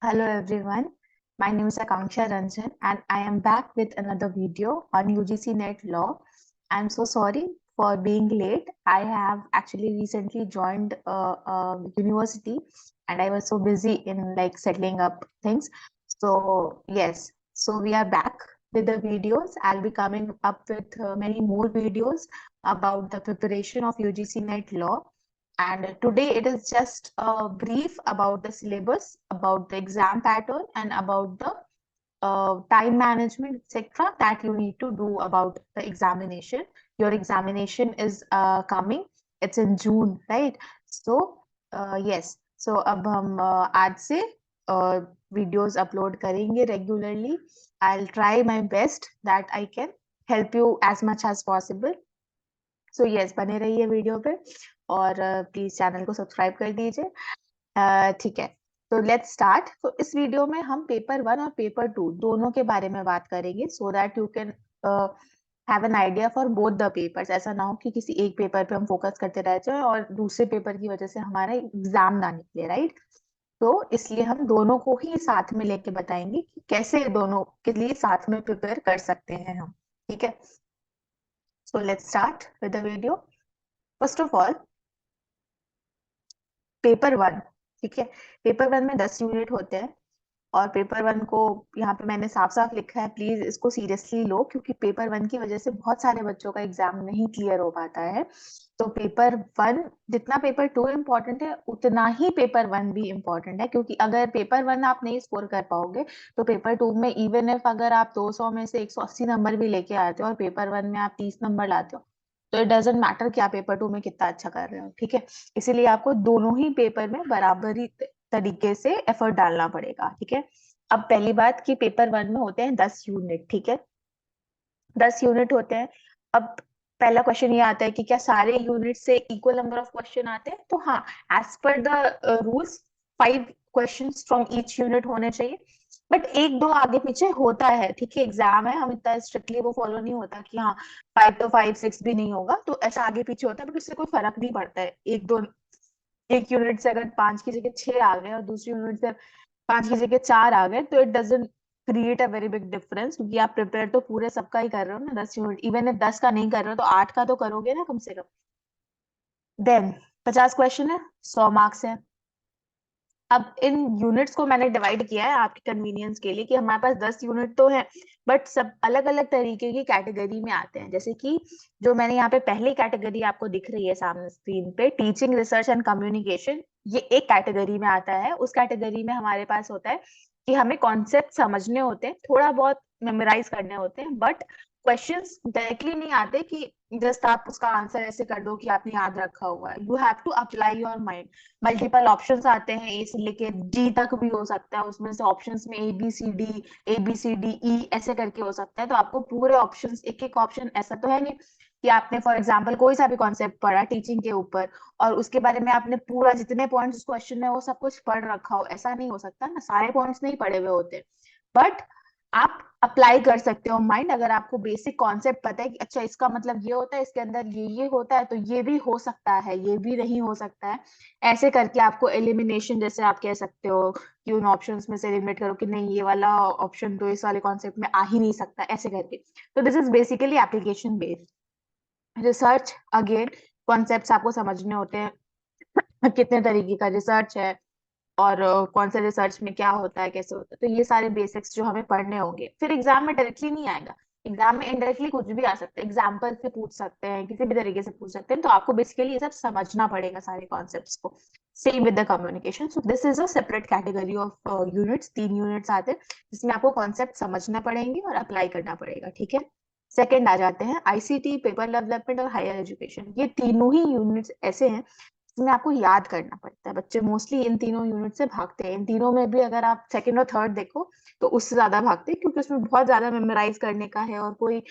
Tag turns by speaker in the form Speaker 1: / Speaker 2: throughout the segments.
Speaker 1: Hello everyone, my name is Akanksha Ranjan and I am back with another video on UGC NET Law. I'm so sorry for being late. I have actually recently joined a university and I was so busy in like settling up things. So yes, so we are back with the videos. I'll be coming up with many more videos about the preparation of UGC NET Law. And today it is just a brief about the syllabus, about the exam pattern, and about the time management, etc., that you need to do about the examination. Your examination is coming. It's in June, right? So yes. So अब हम आज से videos upload करेंगे regularly. I'll try my best that I can help you as much as possible. So yes बने रहिए video पे और please channel को सब्सक्राइब कर दीजिए। ठीक है, तो लेट्स स्टार्ट। तो इस वीडियो में हम पेपर 1 और पेपर 2 दोनों के बारे में बात करेंगे so that you can have an idea for both the papers. ऐसा ना हो कि किसी एक पेपर पे हम फोकस करते रह जाए और दूसरे पेपर की वजह से हमारा एग्जाम ना निकले, राइट? तो इसलिए हम दोनों को ही साथ में लेके बताएंगे कि कैसे दोनों के लिए साथ में प्रिपेयर कर सकते हैं हम। ठीक है, so let's start with the video. First of all, paper 1। ठीक है, पेपर 1 में 10 यूनिट होते हैं और पेपर 1 को यहाँ पे मैंने साफ साफ लिखा है, प्लीज इसको सीरियसली लो, क्योंकि पेपर 1 की वजह से बहुत सारे बच्चों का एग्जाम नहीं क्लियर हो पाता है। तो पेपर 1 जितना पेपर 2 इम्पोर्टेंट है उतना ही पेपर 1 भी इम्पोर्टेंट है, क्योंकि अगर पेपर 1 आप नहीं स्कोर कर पाओगे तो पेपर 2 में इवन इफ अगर आप 200 में से 180 नंबर भी लेके आते हो और पेपर 1 में आप 30 नंबर लाते हो, तो इट डजेंट मैटर कि आप पेपर 2 में कितना अच्छा कर रहे हो। ठीक है, इसीलिए आपको दोनों ही पेपर में बराबरी तरीके से एफर्ट डालना पड़ेगा। ठीक है, अब पहली बात कि पेपर 1 में होते हैं 10 यूनिट। ठीक है, 10 यूनिट होते हैं। अब पहला क्वेश्चन ये आता है कि क्या सारे यूनिट से इक्वल नंबर ऑफ क्वेश्चन आते हैं? तो हाँ, as per the rules 5 questions from each unit होने चाहिए, बट एक दो आगे पीछे होता है। ठीक है, एग्जाम है, हम इतना स्ट्रिक्टली वो फॉलो नहीं होता कि हाँ 5 तो 5 6 भी नहीं होगा, तो ऐसा आगे पीछे होता है, बट उससे कोई फर्क नहीं पड़ता है। एक दो, एक यूनिट से अगर 5 की जगह 6 आ गए और दूसरी यूनिट से 5 की जगह 4 आ गए, तो it doesn't create a very big difference, क्योंकि आप प्रिपेयर तो पूरे सबका ही कर रहे हो ना, 10 यूनिट। इवन इफ 10 का नहीं कर रहे हो तो 8 का तो करोगे ना कम से कम। देन 50 क्वेश्चन है, 100 मार्क्स है। अब इन यूनिट्स को मैंने डिवाइड किया है आपके कन्वीनियंस के लिए कि हमारे पास 10 यूनिट तो है, बट सब अलग अलग तरीके की कैटेगरी में आते हैं। जैसे कि जो मैंने यहाँ पे पहली कैटेगरी आपको दिख रही है सामने स्क्रीन पे, टीचिंग, रिसर्च एंड कम्युनिकेशन, ये एक कैटेगरी में आता है। उस कैटेगरी में हमारे पास होता है कि हमें कॉन्सेप्ट समझने होते हैं, थोड़ा बहुत मेमोराइज करने होते हैं, बट क्वेश्चंस डायरेक्टली नहीं आते कि जस्ट आप उसका आंसर ऐसे कर दो कि आपने याद रखा हुआ है। You have to apply your mind. Multiple options आते हैं, ए से लेके डी तक भी हो सकता है, उसमें से ऑप्शंस में A B C D E ऐसे करके हो सकता है। तो आपको पूरे ऑप्शंस, एक एक ऑप्शन, ऐसा तो है नहीं कि आपने फॉर एग्जांपल कोई सा भी कॉन्सेप्ट पढ़ा टीचिंग के ऊपर और उसके बारे में आपने पूरा जितने पॉइंट्स क्वेश्चन में वो सब कुछ पढ़ रखा हो, ऐसा नहीं हो सकता ना, सारे पॉइंट्स नहीं पढ़े हुए होते। बट आप अप्लाई कर सकते हो माइंड, अगर आपको बेसिक कॉन्सेप्ट पता है कि अच्छा इसका मतलब ये होता है, इसके अंदर ये होता है, तो ये भी हो सकता है, ये भी नहीं हो सकता है। ऐसे करके आपको एलिमिनेशन, जैसे आप कह सकते हो कि उन ऑप्शंस में से एलिमिनेट करो कि नहीं ये वाला ऑप्शन तो इस वाले कॉन्सेप्ट में आ ही नहीं सकता, ऐसे करके। तो this is basically application based. Research, again concepts आपको समझने होते हैं, कितने तरीके का रिसर्च है और कौन से रिसर्च में क्या होता है, कैसे होता है, तो ये सारे बेसिक्स जो हमें पढ़ने होंगे। फिर एग्जाम में डायरेक्टली नहीं आएगा, एग्जाम में इनडायरेक्टली कुछ भी आ सकता है, एग्जाम्पल से पूछ सकते हैं, किसी भी तरीके से पूछ सकते हैं। तो आपको बेसिकली ये सब समझना पड़ेगा, सारे कॉन्सेप्ट्स को। Same with the communication, so this is a separate category of units. 3 units आते हैं जिसमें आपको कॉन्सेप्ट समझना पड़ेंगे और अप्लाई करना पड़ेगा। ठीक है, सेकेंड आ जाते हैं आईसीटी, पेपर डेवलपमेंट और हायर एजुकेशन। ये तीनों ही यूनिट्स ऐसे हैं जिसमें आपको याद करना पड़ता है। बच्चे मोस्टली इन तीनों यूनिट से भागते हैं। इन तीनों में भी अगर आप सेकंड और थर्ड देखो तो उससे ज्यादा भागते हैं, क्योंकि उसमें बहुत ज्यादा मेमोराइज करने का है और कोई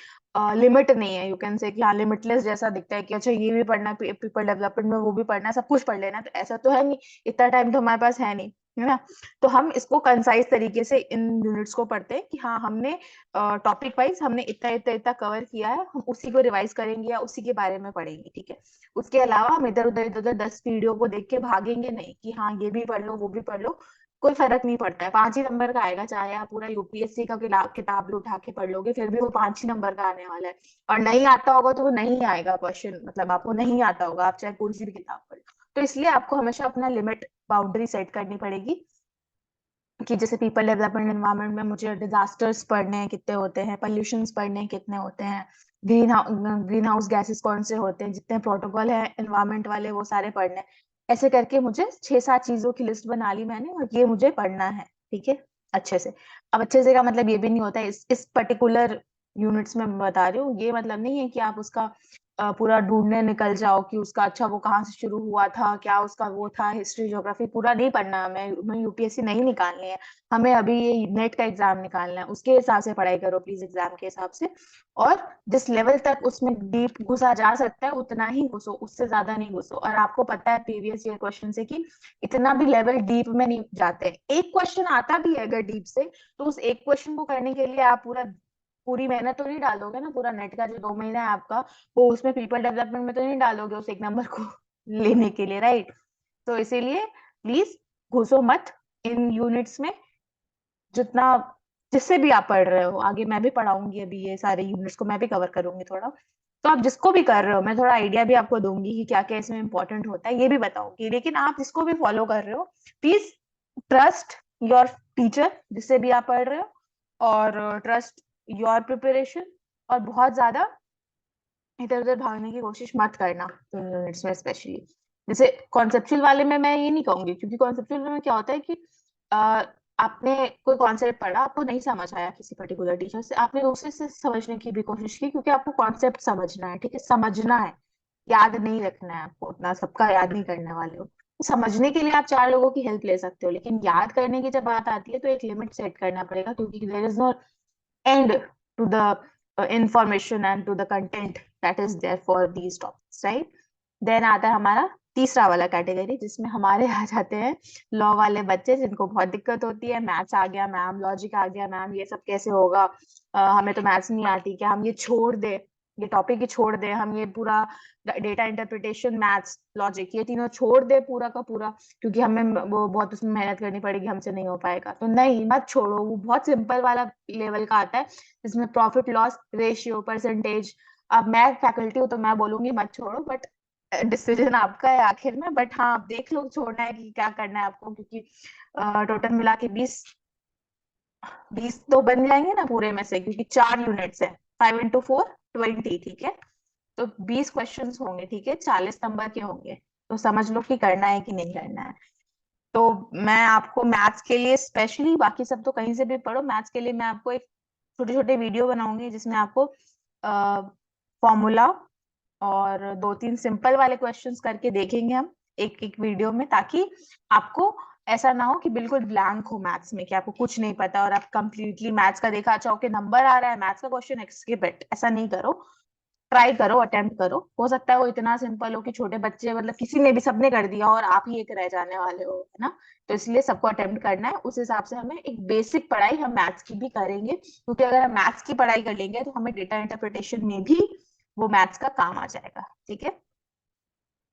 Speaker 1: लिमिट नहीं है। यू कैन से कि हाँ लिमिटलेस जैसा दिखता है कि अच्छा ये भी पढ़ना है, पेपर डेवलपमेंट में वो भी पढ़ना है, सब कुछ पढ़ लेना है, तो ऐसा तो है नहीं, इतना टाइम तो हमारे पास है नहीं, है ना। तो हम इसको कंसाइज तरीके से इन यूनिट्स को पढ़ते हैं कि हाँ हमने टॉपिक वाइज हमने इतना इतना इतना कवर किया है, हम उसी को रिवाइज करेंगे या उसी के बारे में पढ़ेंगे। ठीक है, उसके अलावा हम इधर उधर 10 वीडियो को देख के भागेंगे नहीं कि हाँ ये भी पढ़ लो वो भी पढ़ लो। कोई फर्क नहीं पड़ता है, 5 ही नंबर का आएगा, चाहे आप पूरा यूपीएससी का किताब उठा के पढ़ लोगे फिर भी वो 5 ही नंबर का आने वाला है। और नहीं आता होगा तो वो नहीं आएगा क्वेश्चन, मतलब आपको नहीं आता होगा, आप चाहे कौन सी भी किताब पढ़ लो। तो इसलिए आपको हमेशा अपना लिमिट बाउंड्री सेट करनी पड़ेगी कि जैसे पीपल डेवलपमेंट एनवायरनमेंट में मुझे डिजास्टर्स पढ़ने हैं कितने होते हैं, पॉल्यूशंस पढ़ने हैं कितने होते हैं, ग्रीन हाउस गैसेस कौन से होते हैं, जितने प्रोटोकॉल है एनवायरनमेंट वाले वो सारे पढ़ने हैं। ऐसे करके मुझे 6-7 चीजों की लिस्ट बना ली मैंने, और ये मुझे पढ़ना है, ठीक है, अच्छे से। अब अच्छे से का मतलब ये भी नहीं होता है इस पर्टिकुलर यूनिट्स में मैं बता रही हूँ, ये मतलब नहीं है कि आप उसका पूरा ढूंढने निकल जाओ कि उसका अच्छा वो कहाँ से शुरू हुआ था, क्या उसका वो था, हिस्ट्री ज्योग्राफी पूरा नहीं पढ़ना है, हमें यूपीएससी नहीं निकालनी है, हमें अभी ये नेट का एग्जाम निकालना है, उसके हिसाब से पढ़ाई करो प्लीज, एग्जाम के हिसाब से। और जिस लेवल तक उसमें डीप घुसा जा सकता है उतना ही घुसो, उससे ज्यादा नहीं घुसो। और आपको पता है प्रीवियस ईयर क्वेश्चन से कि इतना भी लेवल डीप में नहीं जाते, एक क्वेश्चन आता भी है अगर डीप से, तो उस एक क्वेश्चन को करने के लिए आप पूरी मेहनत तो नहीं डालोगे ना, पूरा नेट का जो 2 महीना है आपका वो उसमें पीपल डेवलपमेंट में तो नहीं डालोगे उस एक नंबर को लेने के लिए, राइट? तो इसीलिए प्लीज घुसो मत इन यूनिट्स में, जितना जिससे भी आप पढ़ रहे हो। आगे मैं भी पढ़ाऊंगी, अभी ये सारे यूनिट्स को मैं भी कवर करूंगी थोड़ा, तो आप जिसको भी कर रहे हो मैं थोड़ा आइडिया भी आपको दूंगी कि क्या क्या इसमें इंपॉर्टेंट होता है, ये भी बताऊंगी। लेकिन आप जिसको भी फॉलो कर रहे हो प्लीज ट्रस्ट योर टीचर जिससे भी आप पढ़ रहे हो, और ट्रस्ट योर प्रिपरेशन, और बहुत ज्यादा इधर उधर भागने की कोशिश मत करना तो यूनिट्स में स्पेशली। जैसे कॉन्सेप्चुअल वाले में मैं ये नहीं कहूंगी, क्योंकि कॉन्सेप्चुअल में क्या होता है कि अ, आपने कोई कॉन्सेप्ट पढ़ा, आपको नहीं समझ आया किसी पर्टिकुलर टीचर से, आपने दूसरे से समझने की भी कोशिश की, क्योंकि आपको कॉन्सेप्ट समझना है, ठीक है, समझना है, याद नहीं रखना है, आपको उतना सबका याद नहीं करने वाले हो। तो समझने के लिए आप 4 लोगों की हेल्प ले सकते हो, लेकिन याद करने की जब बात आती है तो एक लिमिट सेट करना पड़ेगा, क्योंकि there is no end to the information and to the content that is there for these topics, right? Then आता है हमारा तीसरा वाला कैटेगरी, जिसमें हमारे आ जाते हैं लॉ वाले बच्चे, जिनको बहुत दिक्कत होती है, मैथ्स आ गया मैम, लॉजिक आ गया मैम, ये सब कैसे होगा, हमें तो मैथ्स नहीं आती, क्या हम ये छोड़ दे, ये टॉपिक ही छोड़ दे, हम ये पूरा डेटा इंटरप्रिटेशन मैथ्स लॉजिक ये तीनों छोड़ दे पूरा का पूरा, क्योंकि हमें वो बहुत उसमें मेहनत करनी पड़ेगी, हमसे नहीं हो पाएगा। तो नहीं, मत छोड़ो, वो बहुत सिंपल वाला लेवल का आता है, जिसमें प्रॉफिट लॉस रेशियो परसेंटेज। अब मैं फैकल्टी हूँ तो मैं बोलूंगी मत छोड़ो, बट डिसीजन आपका है आखिर में। बट हाँ, आप देख लो छोड़ना है कि क्या करना है आपको, क्योंकि टोटल मिला के 20 तो बन जाएंगे ना पूरे में से, क्योंकि 4 यूनिट्स है, 5 into 4 20, ठीक है। तो 20 क्वेश्चंस होंगे, ठीक है, 40 नंबर के होंगे, तो समझ लो कि करना है कि नहीं करना है। तो मैं आपको मैथ्स के लिए स्पेशली, बाकी सब तो कहीं से भी पढ़ो, मैथ्स के लिए मैं आपको एक छोटे छोटे वीडियो बनाऊंगी जिसमें आपको फॉर्मूला और 2-3 सिंपल वाले क्वेश्चंस करके देखेंगे हम एक एक वीडियो में, ताकि आपको ऐसा ना हो कि बिल्कुल ब्लैंक हो मैथ्स में, कि आपको कुछ नहीं पता और आप कंप्लीटली मैथ्स का देखा, अच्छा ओके नंबर आ रहा है मैथ्स का क्वेश्चन स्किप इट, ऐसा नहीं करो। ट्राई करो, अटेम्प्ट करो, हो सकता है वो इतना सिंपल हो कि छोटे बच्चे, मतलब किसी ने भी, सबने कर दिया और आप ही एक रह जाने वाले हो, है ना? तो इसलिए सबको अटेम्प्ट करना है, उस हिसाब से हमें एक बेसिक पढ़ाई हम मैथ्स की भी करेंगे, क्योंकि अगर हम मैथ्स की पढ़ाई कर लेंगे तो हमें डेटा इंटरप्रिटेशन में भी वो मैथ्स का काम आ जाएगा, ठीक है।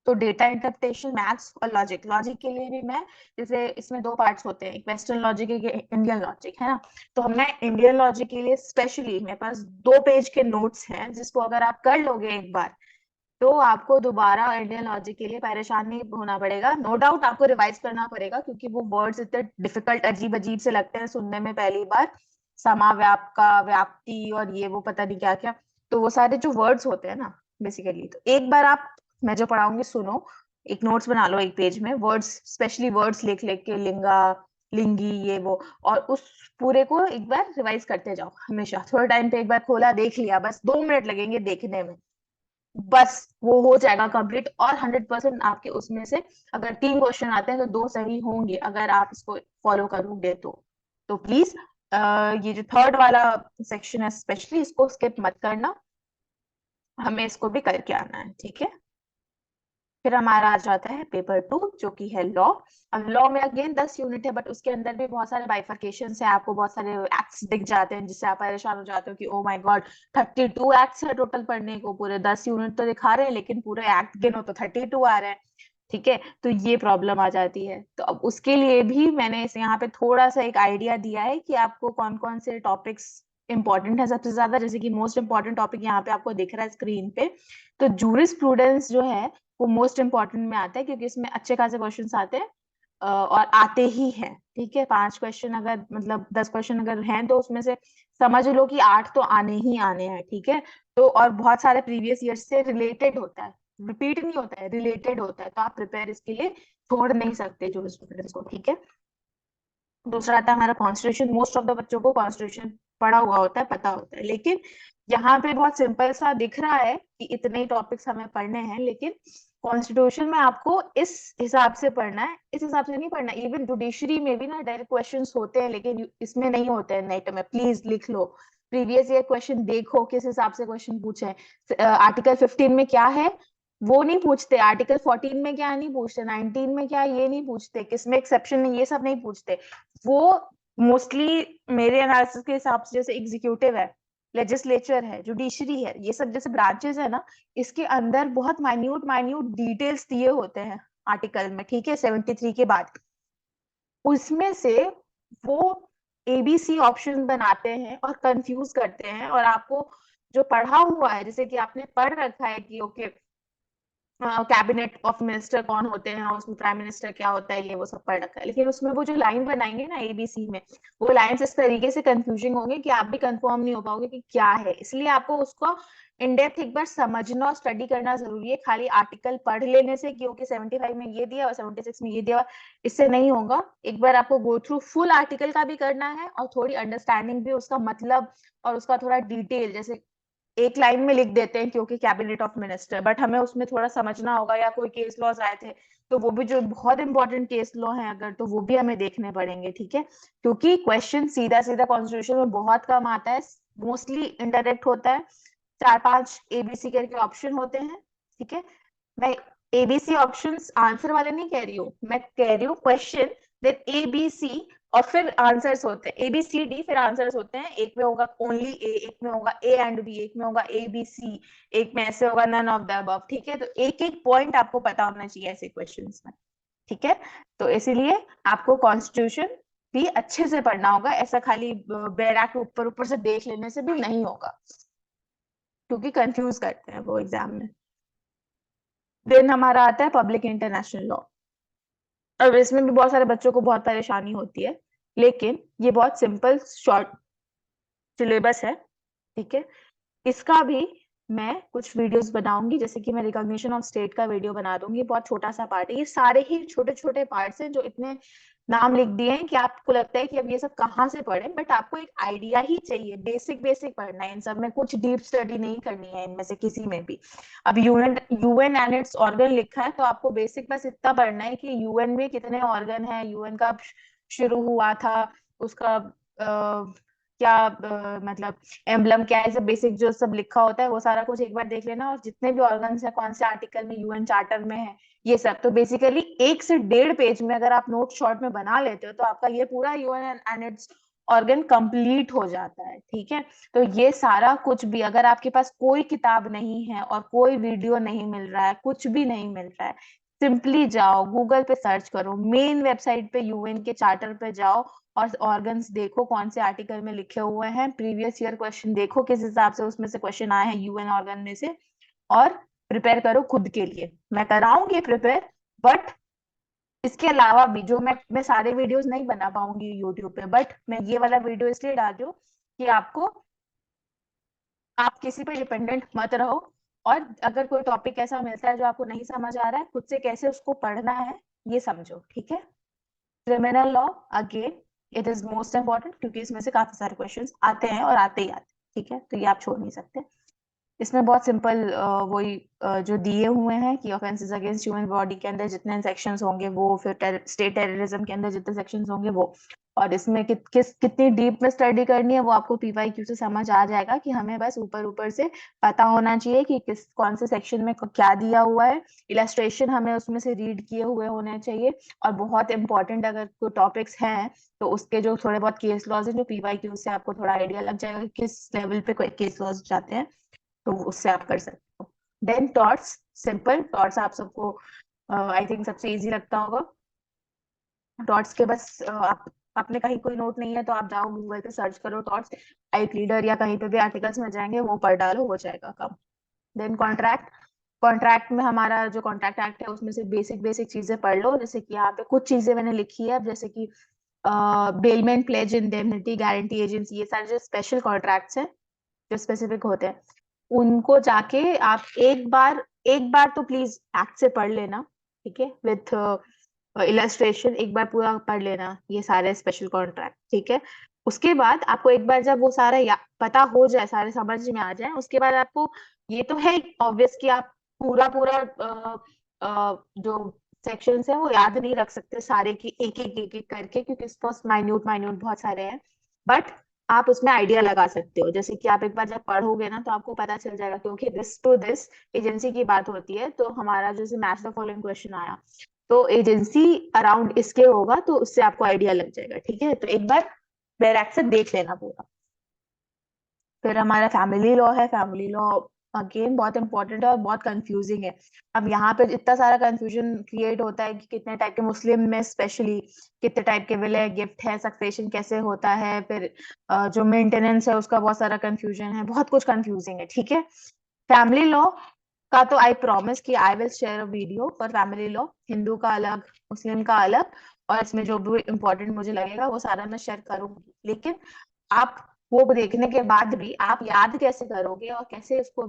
Speaker 1: तो डेटा इंटरप्रिटेशन मैथ्स और लॉजिक, लॉजिक के लिए भी मैं, जैसे इसमें 2 पार्ट्स होते हैं, एक वेस्टर्न लॉजिक एक इंडियन लॉजिक, है ना? तो हमने इंडियन लॉजिक के लिए स्पेशली, मेरे पास 2 पेज के नोट्स हैं, जिसको अगर आप कर लोगे एक बार तो आपको दोबारा इंडियन लॉजिक के लिए परेशान नहीं होना पड़ेगा। नो डाउट आपको रिवाइज करना पड़ेगा, क्योंकि वो वर्ड्स इतने डिफिकल्ट अजीब अजीब से लगते हैं सुनने में पहली बार, समाव्यापका, व्याप्ति और ये वो पता नहीं क्या क्या, तो वो सारे जो वर्ड्स होते हैं ना बेसिकली, तो एक बार आप, मैं जो पढ़ाऊंगी सुनो, एक नोट्स बना लो 1 पेज में, वर्ड्स स्पेशली वर्ड्स लिख लिख के, लिंगा लिंगी ये वो, और उस पूरे को एक बार रिवाइज करते जाओ हमेशा, थोड़े टाइम पे एक बार खोला देख लिया, बस 2 मिनट लगेंगे देखने में, बस वो हो जाएगा कंप्लीट। और 100% आपके उसमें से अगर 3 क्वेश्चन आते हैं तो 2 सही होंगे, अगर आप इसको फॉलो करोगे तो प्लीज ये जो थर्ड वाला सेक्शन है स्पेशली, इसको स्किप मत करना, हमें इसको भी करके आना है, ठीक है। फिर हमारा आ जाता है पेपर 2, जो कि है लॉ। अब लॉ में अगेन 10 यूनिट है, बट उसके अंदर भी बहुत सारे बाइफर्केशन है, आपको बहुत सारे एक्ट्स दिख जाते हैं, जिससे आप परेशान हो जाते हो कि ओ माय गॉड 32 एक्ट्स है टोटल पढ़ने को, पूरे 10 यूनिट तो दिखा रहे हैं लेकिन पूरे एक्ट गिनो तो 32 आ रहे हैं। ठीक है, तो ये प्रॉब्लम आ जाती है। तो अब उसके लिए भी मैंने इस यहाँ पे थोड़ा सा एक आइडिया दिया है कि आपको कौन कौन से टॉपिक्स इंपॉर्टेंट है सबसे ज्यादा। जैसे कि मोस्ट इंपॉर्टेंट टॉपिक यहाँ पे आपको दिख रहा है स्क्रीन पे, तो जूरिस्प्रूडेंस जो है वो मोस्ट इंपॉर्टेंट में आता है, क्योंकि इसमें अच्छे खासे क्वेश्चन आते हैं और आते ही हैं। ठीक है, 5 क्वेश्चन अगर मतलब 10 क्वेश्चन अगर हैं तो उसमें से समझ लो कि 8 तो आने ही आने हैं। ठीक है, तो और बहुत सारे प्रीवियस ईयर से रिलेटेड होता है, रिपीट नहीं होता है, रिलेटेड होता है, तो आप प्रिपेयर इसके लिए छोड़ नहीं सकते जो स्टूडेंट्स को। ठीक है, दूसरा आता है हमारा कॉन्स्टिट्यूशन। मोस्ट ऑफ द बच्चों को कॉन्स्टिट्यूशन पढ़ा हुआ होता है, पता होता है, लेकिन यहाँ पे बहुत सिंपल सा दिख रहा है कि इतने ही टॉपिक्स हमें पढ़ने हैं, लेकिन कॉन्स्टिट्यूशन में आपको इस हिसाब से पढ़ना है, इस हिसाब से नहीं पढ़ना। इवन जुडिशरी में भी ना डायरेक्ट क्वेश्चंस होते हैं, लेकिन इसमें नहीं होते हैं नेट में। प्लीज लिख लो, प्रीवियस ईयर क्वेश्चन देखो किस हिसाब से क्वेश्चन पूछे हैं। आर्टिकल 15 में क्या है वो नहीं पूछते, आर्टिकल 14 में क्या नहीं पूछते, 19 में क्या ये नहीं पूछते, किसमें एक्सेप्शन है ये सब नहीं पूछते। वो मोस्टली मेरे एनालिसिस के हिसाब से जैसे एग्जीक्यूटिव है, लेजिस्लेचर है, जुडिशरी है, ये सब जैसे ब्रांचेस है ना, इसके अंदर बहुत माइन्यूट माइन्यूट डिटेल्स दिए होते हैं आर्टिकल में। ठीक है, 73 के बाद उसमें से वो एबीसी ऑप्शन बनाते हैं और कंफ्यूज करते हैं। और आपको जो पढ़ा हुआ है, जैसे कि आपने पढ़ रखा है कि ओके कैबिनेट ऑफ मिनिस्टर कौन होते हैं और उसमें प्राइम मिनिस्टर क्या होता है, ये वो सब पढ़ रखा है, लेकिन उसमें वो जो लाइन बनाएंगे ना एबीसी में, वो लाइंस इस तरीके से कंफ्यूजिंग होंगे कि आप भी कंफर्म नहीं हो पाओगे कि क्या है। इसलिए आपको उसको इन डेप्थ एक बार समझना और स्टडी करना जरूरी है। खाली आर्टिकल पढ़ लेने से कि ओके 75 में ये दिया और 76 में ये दिया, इससे नहीं होगा। एक बार आपको गो थ्रू फुल आर्टिकल का भी करना है और थोड़ी अंडरस्टैंडिंग भी उसका मतलब और उसका थोड़ा डिटेल, जैसे एक लाइन में लिख देते हैं क्योंकि कैबिनेट ऑफ मिनिस्टर, बट हमें उसमें थोड़ा समझना होगा। या कोई केस लॉज आए थे तो वो भी जो बहुत इंपॉर्टेंट केस लॉ है अगर, तो वो भी हमें देखने पड़ेंगे। ठीक है, क्योंकि क्वेश्चन सीधा सीधा कॉन्स्टिट्यूशन में बहुत कम आता है, मोस्टली इनडायरेक्ट होता है। 4-5 एबीसी करके ऑप्शन होते हैं। ठीक है, मैं एबीसी ऑप्शंस आंसर वाले नहीं कह रही हूँ, मैं कह रही हूँ क्वेश्चन देन एबीसी और फिर आंसर्स होते हैं, एबीसीडी फिर आंसर्स होते हैं। एक में होगा ओनली ए, एक में होगा ए एंड बी, एक में होगा ए बी सी, एक में ऐसे होगा नन ऑफ द अबव। ठीक है, तो एक एक पॉइंट आपको पता होना चाहिए ऐसे क्वेश्चंस में। ठीक है, तो इसीलिए आपको कॉन्स्टिट्यूशन भी अच्छे से पढ़ना होगा, ऐसा खाली बैरा के ऊपर ऊपर से देख लेने से भी नहीं होगा, क्योंकि कंफ्यूज करते हैं वो एग्जाम में। देन हमारा आता है पब्लिक इंटरनेशनल लॉ। अब इसमें भी बहुत सारे बच्चों को बहुत परेशानी होती है, लेकिन ये बहुत सिंपल शॉर्ट सिलेबस है। ठीक है, इसका भी मैं कुछ वीडियोस बनाऊंगी, जैसे कि मैं रिकॉग्निशन ऑफ स्टेट का वीडियो बना दूंगी, बहुत छोटा सा पार्ट है। ये सारे ही छोटे छोटे पार्ट्स हैं जो इतने नाम लिख दिए हैं कि आपको लगता है कि अब ये सब कहाँ से पढ़े, बट आपको एक आइडिया ही चाहिए, बेसिक बेसिक पढ़ना है इन सब में, कुछ डीप स्टडी नहीं करनी है इनमें से किसी में भी। अब UN UN and it's organ लिखा है, तो आपको बेसिक बस इतना पढ़ना है कि यूएन में कितने ऑर्गन है, यूएन कब शुरू हुआ था, उसका क्या मतलब एम्बलम क्या है, सब बेसिक जो सब लिखा होता है वो सारा कुछ एक बार देख लेना। और जितने भी ऑर्गन्स है कौन से आर्टिकल में यूएन चार्टर में है, ये सब तो बेसिकली 1 से 1.5 पेज में अगर आप नोट शॉर्ट में बना लेते हो तो आपका ये पूरा UN and it's organ complete हो जाता है। ठीक है, तो ये सारा कुछ भी अगर आपके पास कोई किताब नहीं है और कोई वीडियो नहीं मिल रहा है, कुछ भी नहीं मिल रहा है, सिंपली जाओ गूगल पे सर्च करो, मेन वेबसाइट पे यूएन के चार्टर पे जाओ और ऑर्गन्स देखो कौन से आर्टिकल में लिखे हुए हैं, प्रीवियस ईयर क्वेश्चन देखो किस हिसाब से उसमें से क्वेश्चन आए हैं यूएन ऑर्गन में से, और प्रिपेयर करो खुद के लिए। मैं कराऊंगी प्रिपेयर, बट इसके अलावा भी जो मैं सारे वीडियोस नहीं बना पाऊंगी यूट्यूब पे, बट मैं ये वाला वीडियो इसलिए डाल रही हूँ कि आपको, आप किसी पे डिपेंडेंट मत रहो। और अगर कोई टॉपिक ऐसा मिलता है जो आपको नहीं समझ आ रहा है, खुद से कैसे उसको पढ़ना है ये समझो। ठीक है, criminal law again it is most important, क्योंकि इसमें से काफी सारे क्वेश्चंस आते हैं और आते ही आते हैं। ठीक है, तो ये आप छोड़ नहीं सकते। इसमें बहुत सिंपल वही जो दिए हुए हैं कि ऑफेंसेस अगेंस्ट ह्यूमन बॉडी के अंदर जितने सेक्शंस होंगे वो, फिर स्टेट टेररिज्म के अंदर जितने सेक्शंस होंगे वो, और इसमें कितनी डीप में स्टडी करनी है वो आपको पीवाईक्यू से समझ आ जाएगा। कि हमें बस ऊपर ऊपर से पता होना चाहिए कि किस कौन से सेक्शन में क्या दिया हुआ है, इलस्ट्रेशन हमें उसमें से रीड किए हुए होने चाहिए। और बहुत इंपॉर्टेंट अगर कोई टॉपिक्स हैं तो उसके जो थोड़े बहुत केस लॉज हैं, जो पीवाईक्यू से आपको थोड़ा आइडिया लग जाएगा कि किस लेवल पे केस लॉज जाते हैं, तो उससे आप कर सकते हो। देन टॉर्ट्स, सिंपल टॉर्ट्स आप सबको आई थिंक सबसे इजी लगता होगा। टॉट्स के बस आप आपने कहीं कोई नोट नहीं है तो आप जाओ गूगल पे सर्च करो टॉट्स, टाइप रीडर या कहीं पे भी आर्टिकल्स में जाएंगे वो पढ़ डालो, हो जाएगा काम। Then contract. कॉन्ट्रैक्ट में हमारा जो कॉन्ट्रैक्ट एक्ट है उसमें से बेसिक बेसिक चीजें पढ़ लो, जैसे कि यहाँ पे कुछ चीजें मैंने लिखी है, जैसे कि bailment, pledge, indemnity, guarantee agency, ये सारे जो स्पेशल कॉन्ट्रैक्ट्स हैं जो स्पेसिफिक होते हैं, उनको जाके आप एक बार तो प्लीज एक्ट से पढ़ लेना, ठीक है, विथ इलस्ट्रेशन एक बार पूरा पढ़ लेना ये सारे स्पेशल कॉन्ट्रैक्ट, ठीक है। उसके बाद आपको एक बार जब वो सारा पता हो जाए, सारे समझ में आ जाए, उसके बाद आपको ये तो है ऑब्वियस कि आप पूरा पूरा जो सेक्शंस है वो याद नहीं रख सकते सारे की एक एक करके, क्योंकि माइन्यूट माइन्यूट बहुत सारे हैं। बट आप उसमें आइडिया लगा सकते हो, जैसे कि आप एक बार जब पढ़ोगे ना तो आपको पता चल जाएगा, क्योंकि दिस टू दिस एजेंसी की बात होती है, तो हमारा जैसे मैच द फॉलोइंग क्वेश्चन आया तो एजेंसी अराउंड इसके होगा, तो उससे आपको आइडिया लग जाएगा, ठीक है। तो एक बार बैरक से देख लेना पूरा। फिर हमारा फैमिली लॉ है। फैमिली लॉ अगेन बहुत इंपॉर्टेंट है और बहुत कंफ्यूजिंग है। अब यहाँ पे इतना सारा कंफ्यूजन क्रिएट होता है कि कितने टाइप के, मुस्लिम में स्पेशली कितने टाइप के विले, गिफ्ट है, सक्सेशन कैसे होता है, फिर जो मेंटेनेंस है उसका बहुत सारा कंफ्यूजन है, बहुत कुछ कंफ्यूजिंग है, ठीक है। फैमिली लॉ का तो आई प्रॉमिस कि I will share a video for family law, Hindu का अलग, मुस्लिम का अलग, और इसमें जो भी इम्पोर्टेंट मुझे लगेगा वो सारा मैं शेयर करूंगी। लेकिन आप वो देखने के बाद भी आप याद कैसे करोगे और कैसे उसको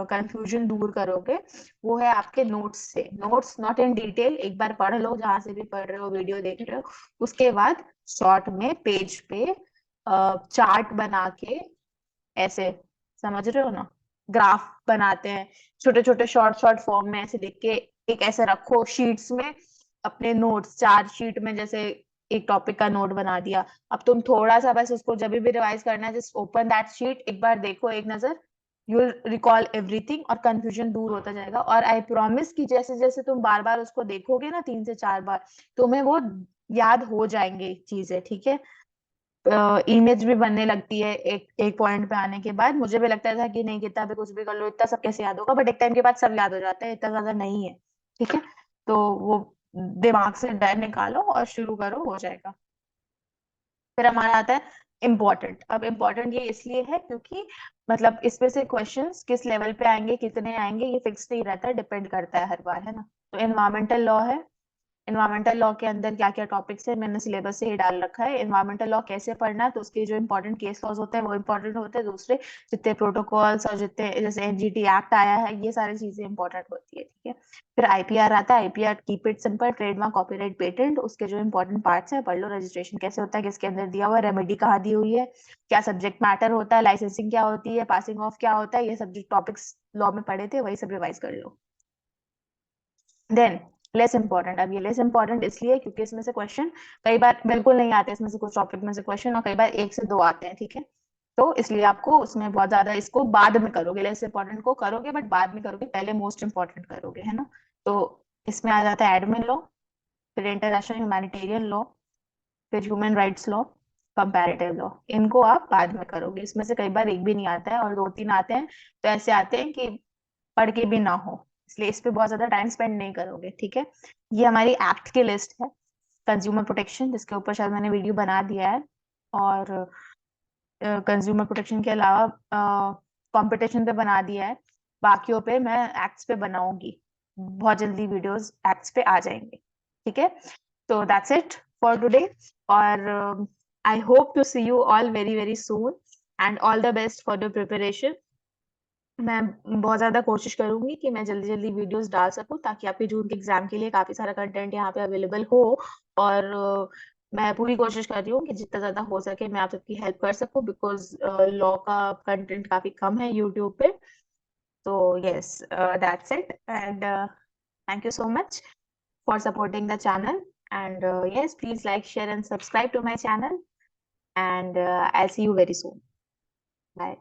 Speaker 1: कंफ्यूजन दूर करोगे, वो है आपके नोट्स से। नोट्स नॉट इन डिटेल, एक बार पढ़ लो जहां से भी पढ़ रहे हो, वीडियो देख रहे हो, उसके बाद शॉर्ट में पेज पे चार्ट बना के, ऐसे, समझ रहे हो ना, ग्राफ बनाते हैं छोटे छोटे शॉर्ट शॉर्ट फॉर्म में ऐसे लिख के, एक ऐसे रखो शीट्स में अपने नोट्स, 4 शीट में, जैसे एक टॉपिक का नोट बना दिया। अब तुम थोड़ा सा बस उसको जब भी रिवाइज करना है, जस्ट ओपन दैट शीट, एक बार देखो, एक नजर, यू विल रिकॉल एवरीथिंग और कंफ्यूजन दूर होता जाएगा। और आई प्रॉमिस कि जैसे जैसे तुम बार बार उसको देखोगे ना, 3 से 4 बार, तुम्हें वो याद हो जाएंगे चीजें, ठीक है। इमेज भी बनने लगती है एक एक पॉइंट पे आने के बाद। मुझे भी लगता था कि नहीं, कितना भी कुछ भी कर लो इतना सब कैसे याद होगा, बट एक टाइम के बाद सब याद हो जाता है, इतना ज्यादा नहीं है, ठीक है। तो वो दिमाग से डर निकालो और शुरू करो, हो जाएगा। फिर हमारा आता है इम्पोर्टेंट। अब इम्पोर्टेंट ये इसलिए है क्योंकि मतलब इसमें से क्वेश्चंस किस लेवल पे आएंगे, कितने आएंगे, ये फिक्स नहीं रहता, डिपेंड करता है हर बार, है ना। तो एनवायरमेंटल लॉ है। एनवायरमेंटल लॉ के अंदर क्या क्या टॉपिक्स है मैंने सिलेबस से ही डाल रखा है। एनवायरमेंटल लॉ कैसे पढ़ना है, तो उसके जो इंपॉर्टेंट केस लॉज होते हैं वो इंपॉर्टेंट होते हैं, दूसरे जितने प्रोटोकॉल्स और जितने जैसे एनजीटी एक्ट आया है, ये सारी चीजें इंपॉर्टेंट होती है, ठीक है। फिर आईपीआर आता है। IPR keep it simple, trademark, copyright, patent, उसके जो इंपॉर्टेंट पार्ट्स हैं पढ़ लो। रजिस्ट्रेशन कैसे होता है, किसके अंदर दिया हुआ है, रेमेडी कहाँ दी हुई है, क्या सब्जेक्ट मैटर होता है, लाइसेंसिंग क्या होती है, पासिंग ऑफ क्या होता है, ये सब जो टॉपिक्स लॉ में पढ़े थे वही सब रिवाइज कर लो। Than less important. अब ये लेस इंपॉर्टेंट इसलिए क्योंकि इसमें से क्वेश्चन कई बार बिल्कुल नहीं आते, इसमें से कुछ टॉपिक में से क्वेश्चन, और कई बार 1 से 2 आते हैं, ठीक है। तो इसलिए आपको उसमें बहुत ज्यादा, इसको बाद में करोगे, लेस इंपॉर्टेंट को करोगे बट बाद में करोगे, पहले मोस्ट इंपॉर्टेंट करोगे, है ना। तो इसमें आ जाता है एडमिन लॉ, फिर इंटरनेशनल ह्यूमैनिटेरियन लॉ, फिर human rights law, comparative law. इनको आप बाद में करोगे, इसमें से कई बार एक भी नहीं आता है और 2-3 आते हैं, तो ऐसे आते हैं कि पढ़ के भी ना हो, इसलिए इस पे बहुत ज्यादा टाइम स्पेंड नहीं करोगे, ठीक है। ये हमारी एक्ट की लिस्ट है। कंज्यूमर प्रोटेक्शन, जिसके ऊपर शायद मैंने वीडियो बना दिया है, और कंज्यूमर प्रोटेक्शन के अलावा कंपटीशन पे बना दिया है। बाकियों पे मैं एक्ट्स पे बनाऊंगी, बहुत जल्दी वीडियोस एक्ट्स पे आ जाएंगे, ठीक है। तो दैट्स इट फॉर टुडे, और I hope to see you all very very soon, and all the best for the preparation. मैं बहुत ज्यादा कोशिश करूंगी कि मैं जल्दी जल्दी वीडियोस डाल सकूं, ताकि आपके जून के एग्जाम के लिए काफी सारा कंटेंट यहाँ पे अवेलेबल हो। और मैं पूरी कोशिश कर रही हूँ कि जितना ज्यादा हो सके मैं आप सबकी हेल्प कर सकूं, बिकॉज लॉ का कंटेंट काफी कम है यूट्यूब पे। तो yes, that's it, and thank you so much for supporting the channel, and yes, please like, share and subscribe to my channel, and I'll see you very soon. Bye.